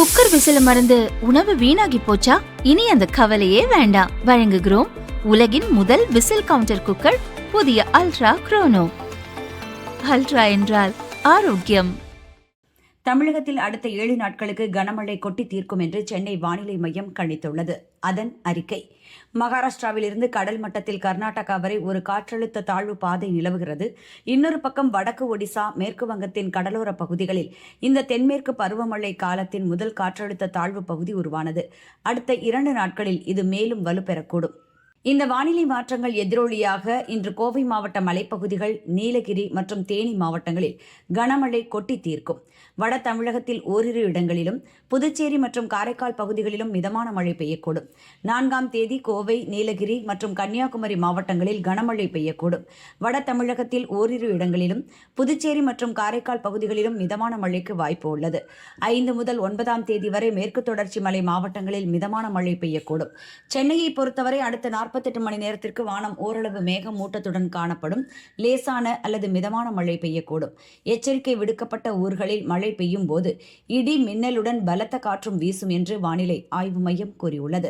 Cooker விசில மறந்து உணவு வீணாகி போச்சா? இனி அந்த கவலையே வேண்டாம். வழங்குகிறோம் உலகின் முதல் விசில் கவுண்டர் குக்கர், புதிய அல்ட்ரா குரோனோ. அல்ட்ரா என்றால் ஆரோக்கியம். தமிழகத்தில் அடுத்த 7 நாட்களுக்கு கனமழை கொட்டி தீர்க்கும் என்று சென்னை வானிலை மையம் கணித்துள்ளது. அதன் அறிக்கை: மகாராஷ்டிராவிலிருந்து கடல் மட்டத்தில் கர்நாடகா வரை ஒரு காற்றழுத்த தாழ்வு பாதை நிலவுகிறது. இன்னொரு பக்கம் வடக்கு ஒடிசா, மேற்கு வங்கத்தின் கடலோர பகுதிகளில் இந்த தென்மேற்கு பருவமழை காலத்தின் முதல் காற்றழுத்த தாழ்வு பகுதி உருவானது. அடுத்த 2 நாட்களில் இது மேலும் வலுப்பெறக்கூடும். இந்த வானிலை மாற்றங்கள் எதிரொலியாக இன்று கோவை மாவட்ட மலைப்பகுதிகள், நீலகிரி மற்றும் தேனி மாவட்டங்களில் கனமழை கொட்டி தீர்க்கும். வட தமிழகத்தில் ஓரிரு இடங்களிலும், புதுச்சேரி மற்றும் காரைக்கால் பகுதிகளிலும் மிதமான மழை பெய்யக்கூடும். 4ஆம் தேதி கோவை, நீலகிரி மற்றும் கன்னியாகுமரி மாவட்டங்களில் கனமழை பெய்யக்கூடும். வட தமிழகத்தில் ஓரிரு இடங்களிலும், புதுச்சேரி மற்றும் காரைக்கால் பகுதிகளிலும் மிதமான மழைக்கு வாய்ப்பு உள்ளது. 5 முதல் 9ஆம் தேதி வரை மேற்கு தொடர்ச்சி மலை மாவட்டங்களில் மிதமான மழை பெய்யக்கூடும். சென்னையை பொறுத்தவரை அடுத்த 48 மணி நேரத்திற்கு வானம் ஓரளவு மேகமூட்டத்துடன் காணப்படும். லேசான அல்லது மிதமான மழை பெய்யக்கூடும். எச்சரிக்கை விடுக்கப்பட்ட ஊர்களில் மழை பெய்யும் போது இடி மின்னலுடன் பலத்த காற்றும் வீசும் என்று வானிலை ஆய்வு மையம் கூறியுள்ளது.